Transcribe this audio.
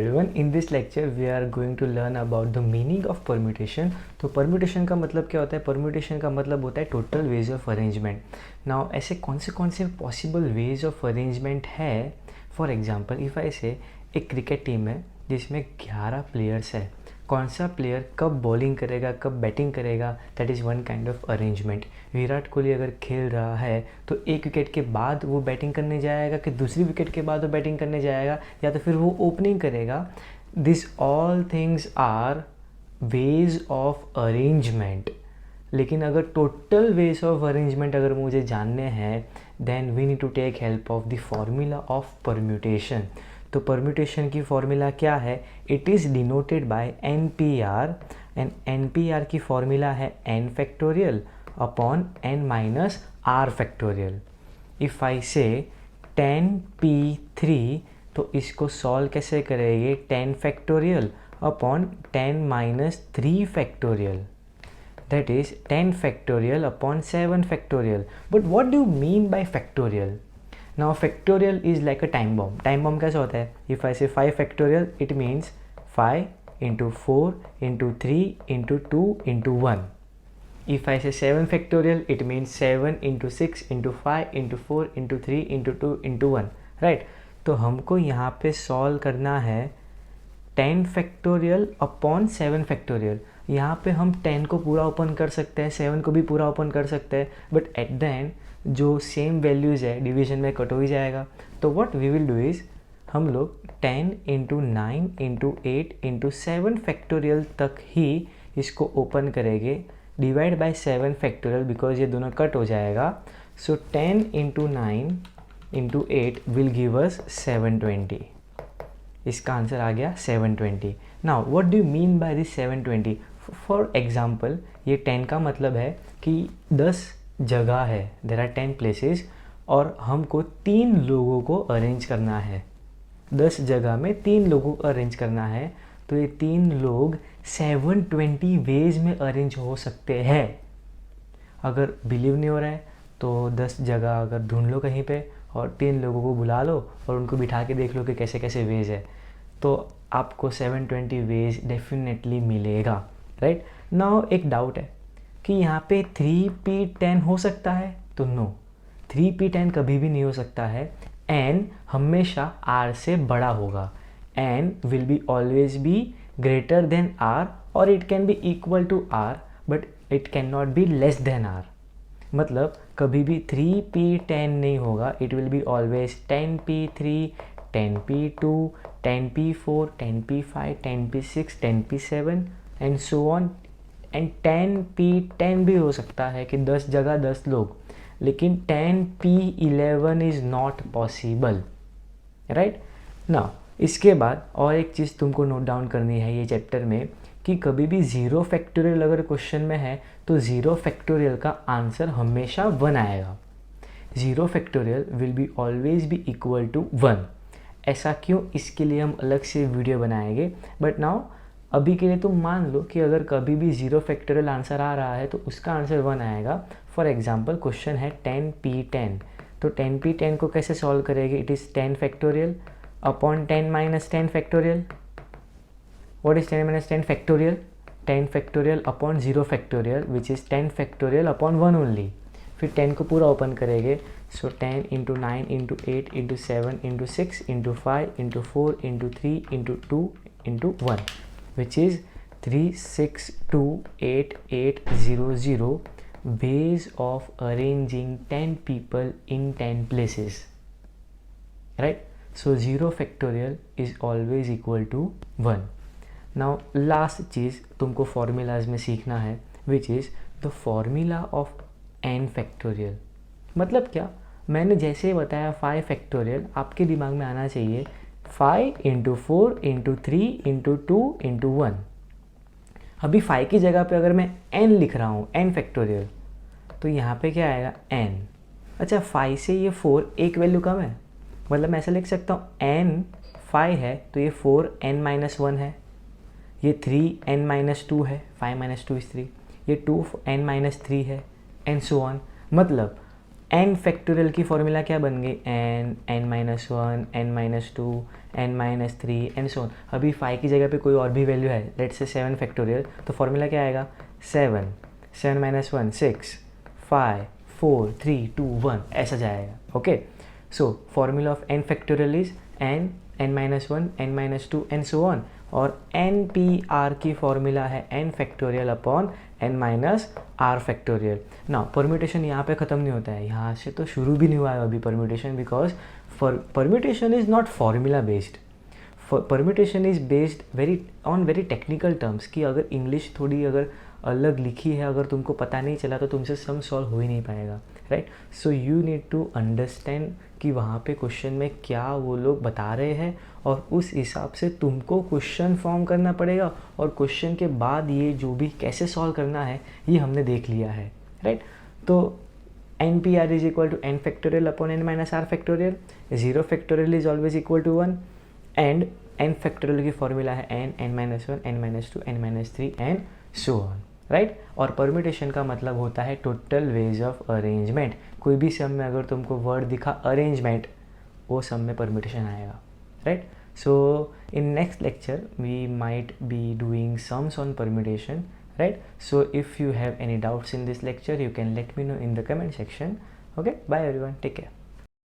Everyone, in this lecture we are going to learn about the meaning of permutation. तो permutation का मतलब क्या होता है? permutation का मतलब होता है total ways of arrangement. Now ऐसे कौन से possible ways of arrangement है? For example, if I say एक क्रिकेट टीम है जिसमें 11 प्लेयर्स है, कौन सा प्लेयर कब बॉलिंग करेगा, कब बैटिंग करेगा, that is one kind of arrangement. Virat Kohli अगर खेल रहा है तो एक विकेट के बाद वो बैटिंग करने जाएगा कि दूसरी विकेट के बाद वो बैटिंग करने जाएगा, या तो फिर वो ओपनिंग करेगा. This all things are ways of arrangement. लेकिन अगर टोटल वेज ऑफ अरेंजमेंट अगर मुझे जानने हैं, then we need to take help of the formula of permutation. तो परम्यूटेशन की फॉर्मूला क्या है? It is denoted by n p r, and n p r की फॉर्मूला है n factorial upon n minus r factorial. If I say 10p3 तो इसको solve कैसे करेंगे? 10 factorial upon 10 minus 3 factorial, that is 10 factorial upon 7 factorial. But what do you mean by factorial? Now factorial is like a time bomb. Time bomb कैसा होता है? If I say 5 factorial, it means 5 into 4 into 3 into 2 into 1. If I say 7 factorial, it means 7 into 6 into 5 into 4 into 3 into 2 into 1. Right? तो हमको यहाँ पे solve करना है 10 factorial upon 7 factorial. यहाँ पे हम 10 को पूरा ओपन कर सकते हैं, 7 को भी पूरा ओपन कर सकते हैं, बट एट द एंड जो सेम वैल्यूज़ है डिवीजन में कट हो ही जाएगा. तो what we will do is हम लोग 10 इंटू 9 इंटू 8 इंटू 7 फैक्टोरियल तक ही इसको ओपन करेंगे, डिवाइड बाय 7 फैक्टोरियल बिकॉज ये दोनों कट हो जाएगा. सो 10 into 9 into 8 will give us 720. इसका आंसर आ गया 720. Now what do you mean by this 720? For example ये 10 का मतलब है कि 10 जगह है, देर आर 10 प्लेसेस, और हमको 3 लोगों को अरेंज करना है. 10 जगह में 3 लोगों को अरेंज करना है, तो ये 3 लोग 720 वेज में अरेंज हो सकते हैं. अगर बिलीव नहीं हो रहा है तो 10 जगह अगर ढूंढ लो कहीं पे और 3 लोगों को बुला लो और उनको बिठा के देख लो कि कैसे कैसे वेज है, तो आपको 720 वेज डेफिनेटली मिलेगा. राइट नाउ एक डाउट है कि यहाँ पे 3p10 हो सकता है, तो नो, 3p10 कभी भी नहीं हो सकता है. n हमेशा r से बड़ा होगा. n will be always be greater than r, और it can be equal to r, but it can not be less than r. मतलब कभी भी 3p10 नहीं होगा. It will be always 10p3, 10p2, 10p4, 10p5, 10p6, 10p7 and so on. And 10p10 भी हो सकता है कि 10 जगह 10 लोग, लेकिन 10p11 is not possible. Right now इसके बाद और एक चीज़ तुमको नोट डाउन करनी है ये चैप्टर में, कि कभी भी 0 फैक्टोरियल अगर क्वेश्चन में है तो 0 फैक्टोरियल का आंसर हमेशा 1 आएगा. 0 factorial will be always be equal to 1. ऐसा क्यों, इसके लिए हम अलग से वीडियो बनाएंगे. बट नाउ अभी के लिए तुम मान लो कि अगर कभी भी 0 फैक्टोरियल आंसर आ रहा है तो उसका आंसर 1 आएगा. फॉर एग्जांपल क्वेश्चन है 10p10, तो 10p10 को कैसे सॉल्व करेंगे? It is 10 factorial upon 10 minus 10 factorial. What is 10 minus 10 factorial? 10 factorial upon 0 factorial which is 10 factorial upon 1 only. फिर 10 को पूरा ओपन करेंगे. सो 10 into 9 into 8 into 7 into 6 into 5 into 4 into 3 into 2 into 1, which is 3628800 ways of arranging 10 people in 10 places. Right? So 0 factorial is always equal to 1. Now last चीज़ तुमको formulas में सीखना है, which is the formula of n factorial. मतलब क्या? मैंने जैसे ही बताया 5 factorial, आपके दिमाग में आना चाहिए 5 इंटू 4 इंटू 3 इंटू 2 इंटू 1. अभी 5 की जगह पे अगर मैं n लिख रहा हूँ, n फैक्टोरियल, तो यहाँ पे क्या आएगा? n. अच्छा 5 से ये 4 एक वैल्यू कम है, मतलब मैं ऐसा लिख सकता हूँ n 5 है तो ये 4n माइनस 1 है, ये 3n माइनस 2 है, 5 माइनस 2 इज 3, ये 2n माइनस 3 है, एंड सो ऑन. मतलब एन फैक्टोरियल की फॉर्मूला क्या बन गई, n, n minus one, n minus two, n minus three and so on. अभी 5 की जगह पे कोई और भी वैल्यू है, लेट्स से 7 फैक्टोरियल, तो फॉर्मूला क्या आएगा, 7, 7 माइनस 1 6, 5 4 3 2 1 ऐसा जाएगा। Okay, so formula of n factorial is n, n minus one, n minus two and so on. और एन पी आर की फॉर्मूला है n factorial upon n minus r factorial. ना permutation यहाँ पे ख़त्म नहीं होता है, यहाँ से तो शुरू भी नहीं हुआ है अभी permutation, because permutation is not formula based, permutation is based very technical terms. कि अगर इंग्लिश थोड़ी अगर अलग लिखी है, अगर तुमको पता नहीं चला तो तुमसे सम सॉल्व हो ही नहीं पाएगा, right. So you need to understand कि वहाँ पे क्वेश्चन में क्या वो लोग बता रहे हैं, और उस हिसाब से तुमको क्वेश्चन फॉर्म करना पड़ेगा, और क्वेश्चन के बाद ये जो भी कैसे सॉल्व करना है ये हमने देख लिया है, राइट। तो n p r is equal to n factorial upon n minus r factorial, 0 factorial is always equal to 1, and n factorial की फॉर्मूला है n, n minus one, n minus two, n minus three and so on, right. और permutation का मतलब होता है total veg of arrangement. कोई भी सम में अगर तुमको वर्ड दिखा अरेंजमेंट, वो सम में परम्यूटेशन आएगा, right. So in next lecture we might be doing sums on permutation, right? So if you have any doubts in this lecture, you can let me know in the comment section. Okay, bye everyone, take care.